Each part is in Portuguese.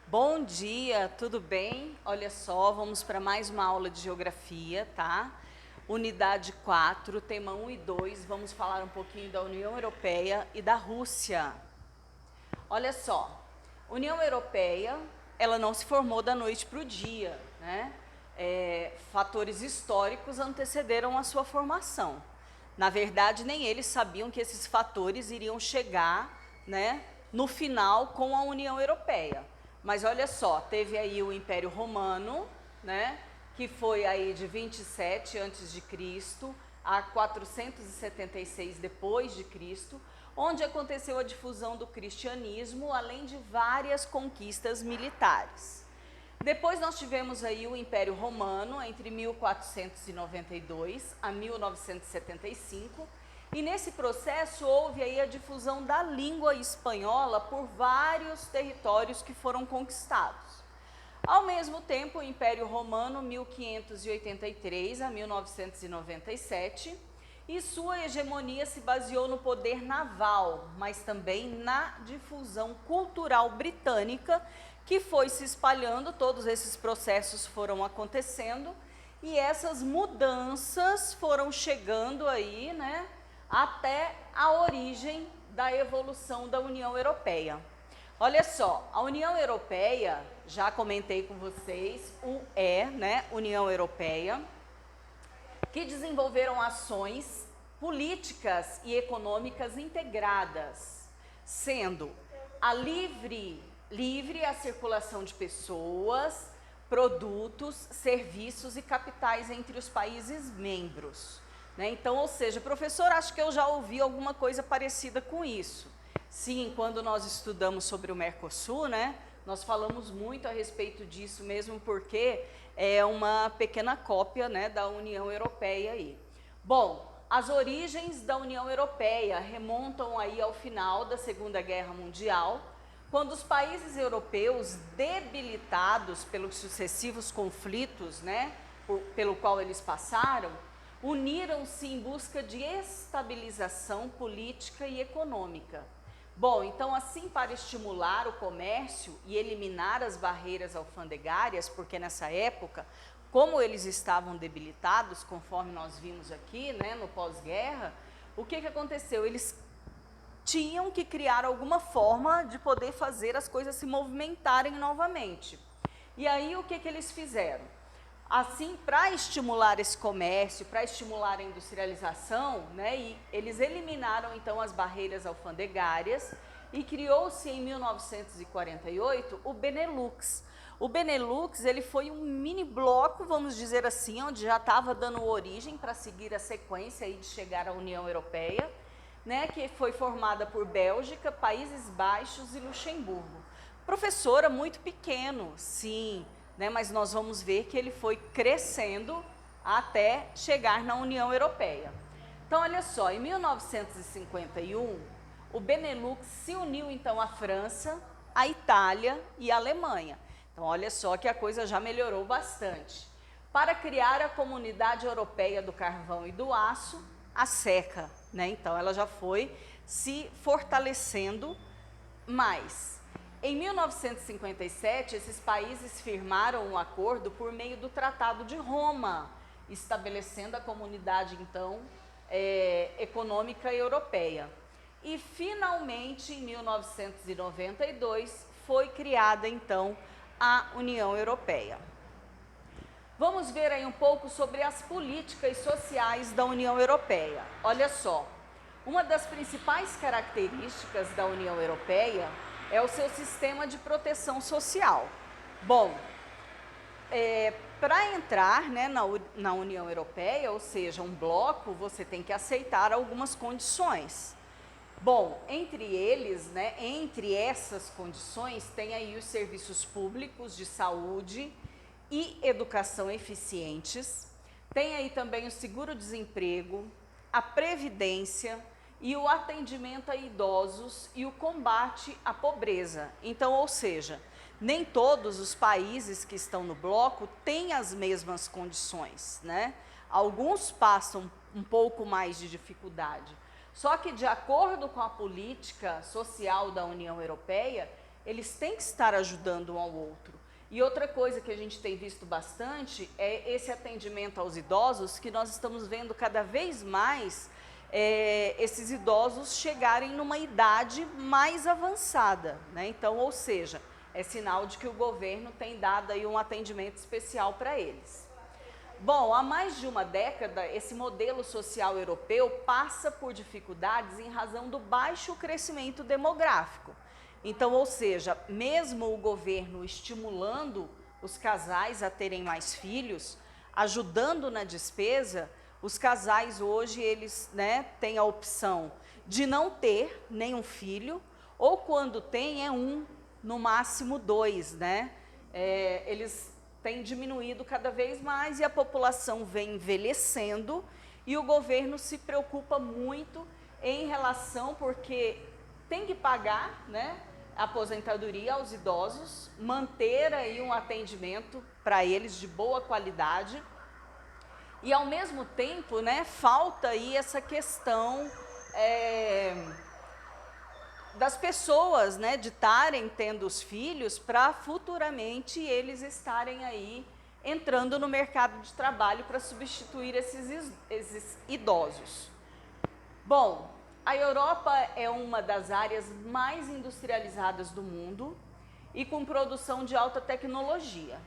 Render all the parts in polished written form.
Bom dia, tudo bem? Olha só, vamos para mais uma aula de geografia, tá? Unidade 4, tema 1 e 2, vamos falar um pouquinho da União Europeia e da Rússia. Olha só, União Europeia, ela não se formou da noite para o dia, né? Fatores históricos antecederam a sua formação. Na verdade, nem eles sabiam que esses fatores iriam chegar, né, no final com a União Europeia. Mas olha só, teve aí o Império Romano, né, que foi aí de 27 antes de Cristo a 476 depois de Cristo, onde aconteceu a difusão do cristianismo, além de várias conquistas militares. Depois nós tivemos aí o Império Romano entre 1492 a 1975, e nesse processo houve aí a difusão da língua espanhola por vários territórios que foram conquistados. Ao mesmo tempo, o Império Romano, 1583 a 1997, e sua hegemonia se baseou no poder naval, mas também na difusão cultural britânica, que foi se espalhando, todos esses processos foram acontecendo, e essas mudanças foram chegando aí, né, até a origem da evolução da União Europeia. Olha só, a União Europeia, já comentei com vocês, né, União Europeia, que desenvolveram ações políticas e econômicas integradas, sendo a livre a circulação de pessoas, produtos, serviços e capitais entre os países membros. Né? Então, ou seja, professor, acho que eu já ouvi alguma coisa parecida com isso. Sim, quando nós estudamos sobre o Mercosul, né, nós falamos muito a respeito disso mesmo, porque é uma pequena cópia, né, da União Europeia aí. Bom, as origens da União Europeia remontam aí ao final da Segunda Guerra Mundial, quando os países europeus, debilitados pelos sucessivos conflitos, né, pelo qual eles passaram, uniram-se em busca de estabilização política e econômica. Bom, então assim, para estimular o comércio e eliminar as barreiras alfandegárias, porque nessa época, como eles estavam debilitados, conforme nós vimos aqui, né, no pós-guerra, o que aconteceu? Eles tinham que criar alguma forma de poder fazer as coisas se movimentarem novamente. E aí o que eles fizeram? Assim, para estimular esse comércio, para estimular a industrialização, né, e eles eliminaram então as barreiras alfandegárias e criou-se em 1948 o Benelux. O Benelux, ele foi um mini bloco, vamos dizer assim, onde já estava dando origem para seguir a sequência aí de chegar à União Europeia, né, que foi formada por Bélgica, Países Baixos e Luxemburgo. Professora, muito pequeno, sim, né, mas nós vamos ver que ele foi crescendo até chegar na União Europeia. Então, olha só, em 1951, o Benelux se uniu então à França, à Itália e à Alemanha. Então, olha só que a coisa já melhorou bastante. Para criar a Comunidade Europeia do Carvão e do Aço, a SECA, né? Então, ela já foi se fortalecendo mais. Em 1957, esses países firmaram um acordo por meio do Tratado de Roma, estabelecendo a Comunidade, então, Econômica Europeia. E, finalmente, em 1992, foi criada, então, a União Europeia. Vamos ver aí um pouco sobre as políticas sociais da União Europeia. Olha só, uma das principais características da União Europeia é o seu sistema de proteção social. Bom, para entrar, né, na União Europeia, ou seja, um bloco, você tem que aceitar algumas condições. Bom, entre essas condições, tem aí os serviços públicos de saúde e educação eficientes, tem aí também o seguro-desemprego, a previdência e o atendimento a idosos e o combate à pobreza. Então, ou seja, nem todos os países que estão no bloco têm as mesmas condições, né? Alguns passam um pouco mais de dificuldade. Só que, de acordo com a política social da União Europeia, eles têm que estar ajudando um ao outro. E outra coisa que a gente tem visto bastante é esse atendimento aos idosos, que nós estamos vendo cada vez mais esses idosos chegarem numa idade mais avançada, né? Então, ou seja, é sinal de que o governo tem dado aí um atendimento especial para eles. Bom, há mais de uma década, esse modelo social europeu passa por dificuldades em razão do baixo crescimento demográfico. Então, ou seja, mesmo o governo estimulando os casais a terem mais filhos, ajudando na despesa, os casais hoje, eles, né, têm a opção de não ter nenhum filho, ou quando tem, é um, no máximo dois, né? Eles têm diminuído cada vez mais e a população vem envelhecendo e o governo se preocupa muito em relação, porque tem que pagar, né, a aposentadoria aos idosos, manter aí um atendimento para eles de boa qualidade e ao mesmo tempo, né, falta aí essa questão das pessoas, né, de estarem tendo os filhos para futuramente eles estarem aí entrando no mercado de trabalho para substituir esses idosos. Bom, a Europa é uma das áreas mais industrializadas do mundo e com produção de alta tecnologia.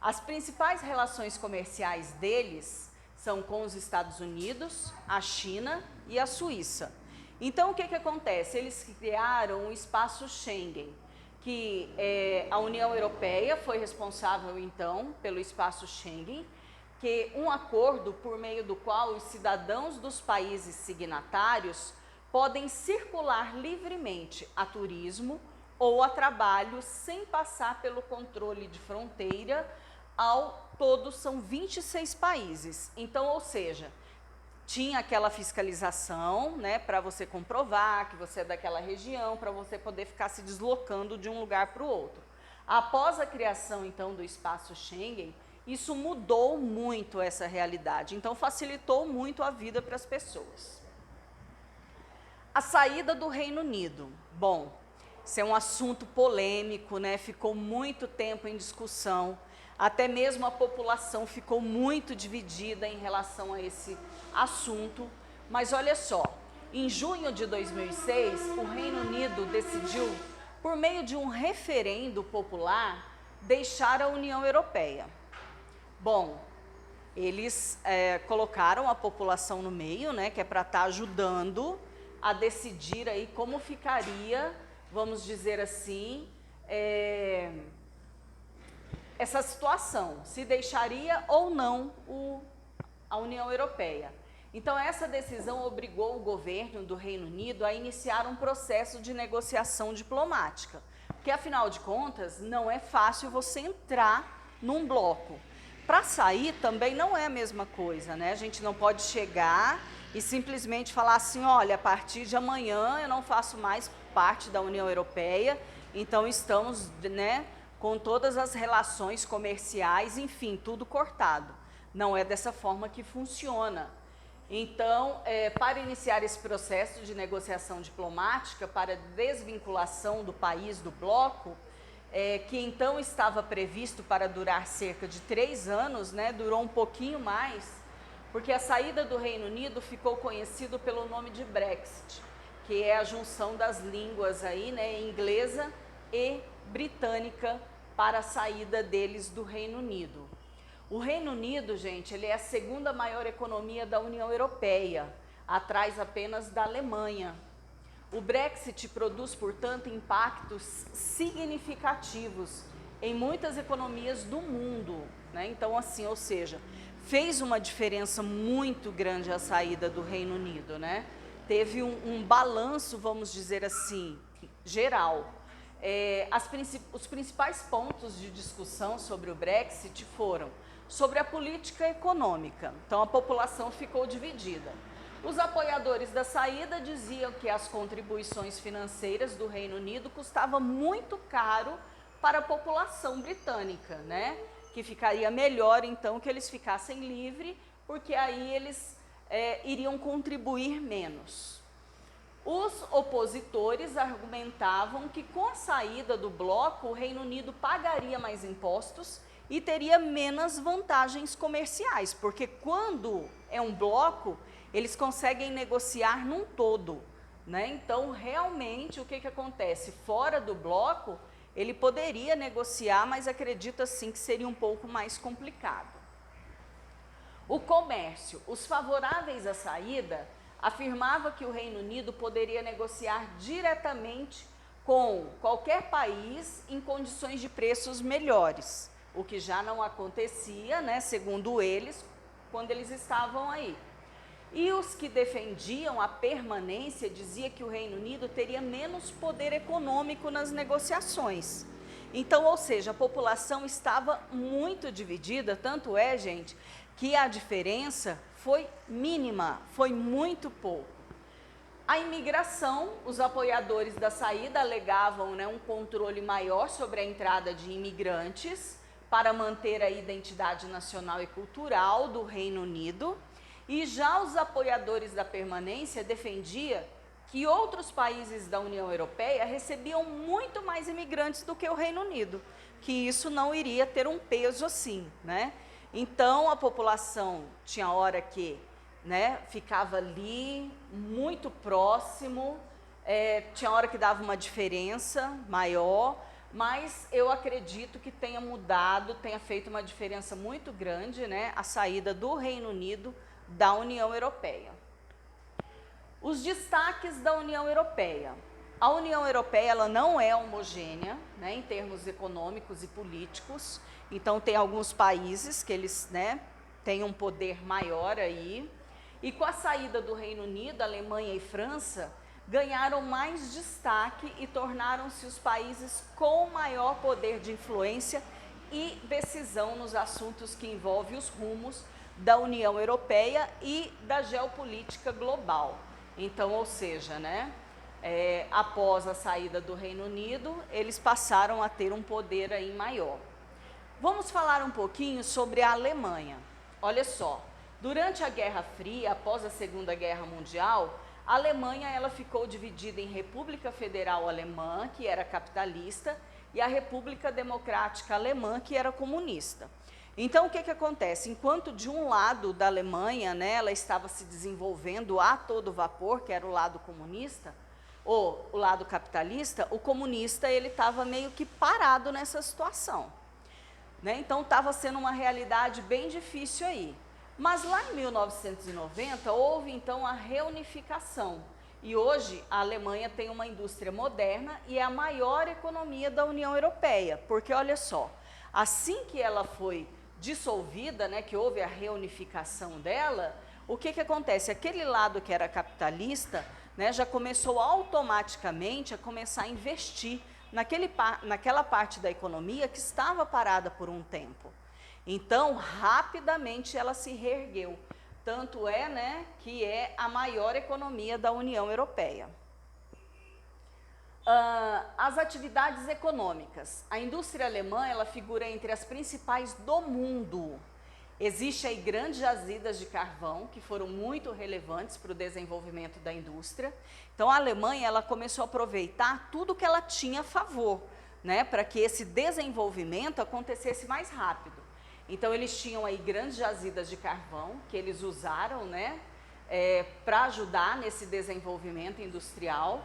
As principais relações comerciais deles são com os Estados Unidos, a China e a Suíça. Então, o que acontece? Eles criaram o espaço Schengen, que a União Europeia foi responsável, então, pelo espaço Schengen, que um acordo por meio do qual os cidadãos dos países signatários podem circular livremente a turismo ou a trabalho sem passar pelo controle de fronteira. Ao todo são 26 países. Então, ou seja, tinha aquela fiscalização, né, para você comprovar que você é daquela região, para você poder ficar se deslocando de um lugar para o outro. Após a criação, então, do espaço Schengen, isso mudou muito essa realidade, então facilitou muito a vida para as pessoas. A saída do Reino Unido. Bom, isso é um assunto polêmico, né? Ficou muito tempo em discussão, até mesmo a população ficou muito dividida em relação a esse assunto, mas olha só, em junho de 2006, o Reino Unido decidiu, por meio de um referendo popular, deixar a União Europeia. Bom, eles colocaram a população no meio, né, que é para estar ajudando a decidir aí como ficaria, vamos dizer assim, essa situação, se deixaria ou não a União Europeia. Então, essa decisão obrigou o governo do Reino Unido a iniciar um processo de negociação diplomática, porque, afinal de contas, não é fácil você entrar num bloco. Para sair também não é a mesma coisa, né? A gente não pode chegar e simplesmente falar assim, olha, a partir de amanhã eu não faço mais parte da União Europeia, então estamos, né, com todas as relações comerciais, enfim, tudo cortado. Não é dessa forma que funciona. Então, para iniciar esse processo de negociação diplomática para desvinculação do país do bloco, que então estava previsto para durar cerca de 3 anos, né, durou um pouquinho mais, porque a saída do Reino Unido ficou conhecido pelo nome de Brexit, que é a junção das línguas aí, né, inglesa e britânica para a saída deles do Reino Unido. O Reino Unido, gente, ele é a segunda maior economia da União Europeia, atrás apenas da Alemanha. O Brexit produz, portanto, impactos significativos em muitas economias do mundo, né? Então, assim, ou seja, fez uma diferença muito grande a saída do Reino Unido, né? Teve um balanço, vamos dizer assim, geral. Os principais pontos de discussão sobre o Brexit foram sobre a política econômica. Então, a população ficou dividida. Os apoiadores da saída diziam que as contribuições financeiras do Reino Unido custavam muito caro para a população britânica, né? Que ficaria melhor, então, que eles ficassem livres, porque aí eles iriam contribuir menos. Os opositores argumentavam que com a saída do bloco, o Reino Unido pagaria mais impostos e teria menos vantagens comerciais, porque quando é um bloco, eles conseguem negociar num todo, né? Então, realmente, o que acontece? Fora do bloco, ele poderia negociar, mas acredita sim que seria um pouco mais complicado. O comércio, os favoráveis à saída, afirmava que o Reino Unido poderia negociar diretamente com qualquer país em condições de preços melhores, o que já não acontecia, né, segundo eles, quando eles estavam aí. E os que defendiam a permanência diziam que o Reino Unido teria menos poder econômico nas negociações. Então, ou seja, a população estava muito dividida, tanto é, gente, que a diferença foi mínima, foi muito pouco. A imigração, os apoiadores da saída alegavam, né, um controle maior sobre a entrada de imigrantes para manter a identidade nacional e cultural do Reino Unido. E já os apoiadores da permanência defendiam que outros países da União Europeia recebiam muito mais imigrantes do que o Reino Unido, que isso não iria ter um peso assim, né? Então, a população tinha hora que, né, ficava ali, muito próximo, tinha hora que dava uma diferença maior, mas eu acredito que tenha mudado, tenha feito uma diferença muito grande, né, a saída do Reino Unido da União Europeia. Os destaques da União Europeia. A União Europeia ela não é homogênea, né, em termos econômicos e políticos, então tem alguns países que eles, né, têm um poder maior aí, e com a saída do Reino Unido, Alemanha e França ganharam mais destaque e tornaram-se os países com maior poder de influência e decisão nos assuntos que envolvem os rumos da União Europeia e da geopolítica global. Então, ou seja, né, após a saída do Reino Unido, eles passaram a ter um poder aí maior. Vamos falar um pouquinho sobre a Alemanha. Olha só, durante a Guerra Fria, após a Segunda Guerra Mundial, a Alemanha ela ficou dividida em República Federal Alemã, que era capitalista, e a República Democrática Alemã, que era comunista. Então, o que acontece? Enquanto de um lado da Alemanha, né, ela estava se desenvolvendo a todo vapor, que era o lado comunista, ou o lado capitalista, o comunista ele estava meio que parado nessa situação, né? Então, estava sendo uma realidade bem difícil aí. Mas lá em 1990, houve então a reunificação. E hoje a Alemanha tem uma indústria moderna e é a maior economia da União Europeia. Porque, olha só, assim que ela foi dissolvida, né, que houve a reunificação dela, o que acontece? Aquele lado que era capitalista, né, já começou automaticamente a começar a investir naquela parte da economia que estava parada por um tempo. Então, rapidamente ela se reergueu. Tanto é, né, que é a maior economia da União Europeia. As atividades econômicas. A indústria alemã, ela figura entre as principais do mundo. Existem aí grandes jazidas de carvão, que foram muito relevantes para o desenvolvimento da indústria. Então, a Alemanha, ela começou a aproveitar tudo que ela tinha a favor, né, para que esse desenvolvimento acontecesse mais rápido. Então, eles tinham aí grandes jazidas de carvão, que eles usaram, né, para ajudar nesse desenvolvimento industrial.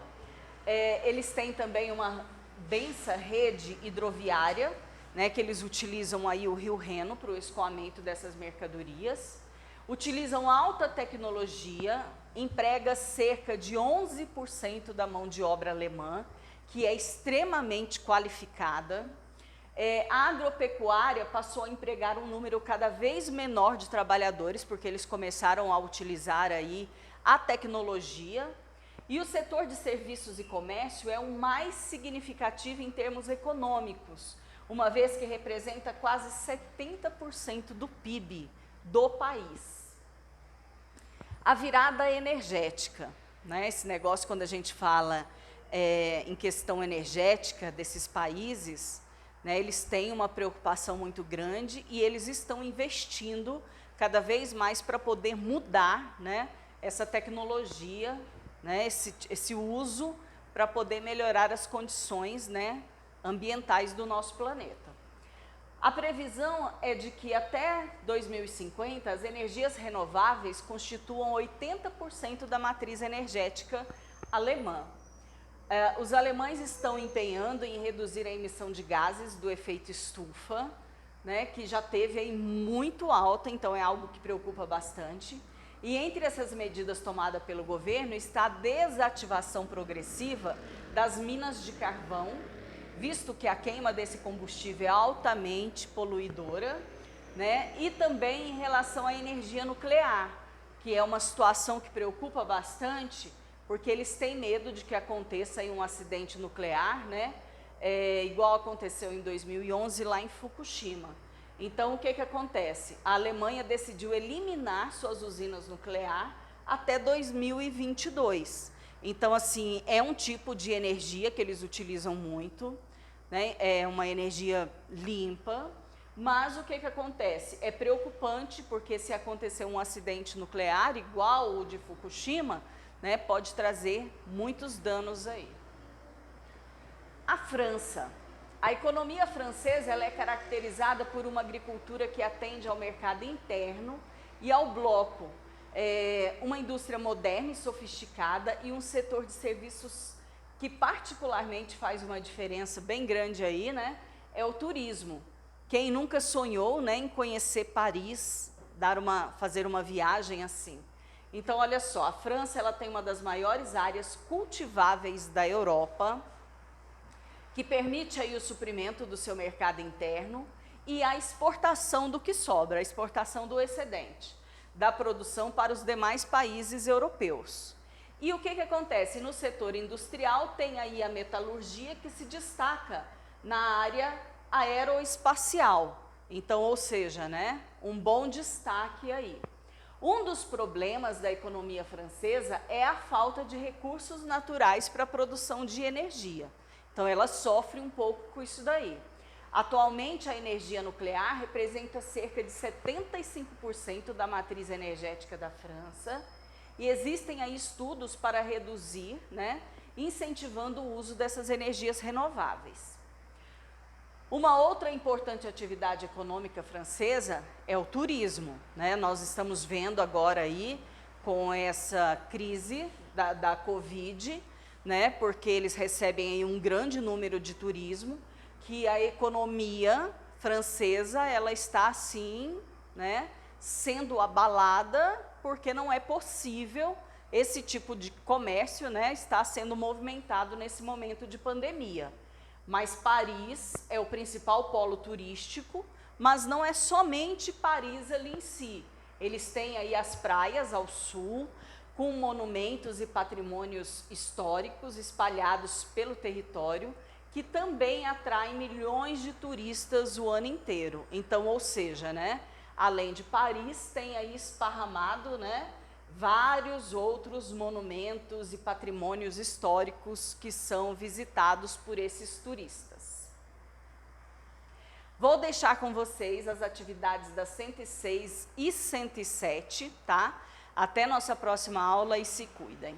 Eles têm também uma densa rede hidroviária, né, que eles utilizam aí o rio Reno para o escoamento dessas mercadorias. Utilizam alta tecnologia, emprega cerca de 11% da mão de obra alemã, que é extremamente qualificada. A agropecuária passou a empregar um número cada vez menor de trabalhadores, porque eles começaram a utilizar aí a tecnologia. E o setor de serviços e comércio é o mais significativo em termos econômicos, uma vez que representa quase 70% do PIB do país. A virada energética, né? Esse negócio quando a gente fala em questão energética desses países, né, eles têm uma preocupação muito grande e eles estão investindo cada vez mais para poder mudar, né, essa tecnologia, né, esse uso para poder melhorar as condições, né, ambientais do nosso planeta. A previsão é de que até 2050 as energias renováveis constituam 80% da matriz energética alemã. Os alemães estão empenhando em reduzir a emissão de gases do efeito estufa, né, que já teve aí muito alta, então é algo que preocupa bastante. E entre essas medidas tomadas pelo governo está a desativação progressiva das minas de carvão, visto que a queima desse combustível é altamente poluidora, né? E também em relação à energia nuclear, que é uma situação que preocupa bastante, porque eles têm medo de que aconteça aí um acidente nuclear, né? Igual aconteceu em 2011 lá em Fukushima. Então, o que acontece? A Alemanha decidiu eliminar suas usinas nucleares até 2022. Então, assim, é um tipo de energia que eles utilizam muito, né? É uma energia limpa, mas o que acontece? É preocupante, porque se acontecer um acidente nuclear igual o de Fukushima, né, pode trazer muitos danos aí. A França. A economia francesa ela é caracterizada por uma agricultura que atende ao mercado interno e ao bloco, uma indústria moderna e sofisticada e um setor de serviços que particularmente faz uma diferença bem grande aí, né, é o turismo. Quem nunca sonhou, né, em conhecer Paris, fazer uma viagem assim? Então, olha só, a França ela tem uma das maiores áreas cultiváveis da Europa, que permite aí o suprimento do seu mercado interno e a exportação do que sobra, a exportação do excedente, da produção para os demais países europeus. E o que acontece? No setor industrial tem aí a metalurgia que se destaca na área aeroespacial. Então, ou seja, né, um bom destaque aí. Um dos problemas da economia francesa é a falta de recursos naturais para a produção de energia. Então, ela sofre um pouco com isso daí. Atualmente, a energia nuclear representa cerca de 75% da matriz energética da França e existem aí estudos para reduzir, né, incentivando o uso dessas energias renováveis. Uma outra importante atividade econômica francesa é o turismo, né? Nós estamos vendo agora aí, com essa crise da Covid, né? Porque eles recebem aí um grande número de turismo, que a economia francesa, ela está assim, né, sendo abalada, porque não é possível esse tipo de comércio, né, está sendo movimentado nesse momento de pandemia. Mas Paris é o principal polo turístico, mas não é somente Paris ali em si. Eles têm aí as praias ao sul, com monumentos e patrimônios históricos espalhados pelo território, que também atraem milhões de turistas o ano inteiro. Então, ou seja, né, além de Paris, tem aí esparramado, né, vários outros monumentos e patrimônios históricos que são visitados por esses turistas. Vou deixar com vocês as atividades das 106 e 107, tá? Até nossa próxima aula e se cuidem.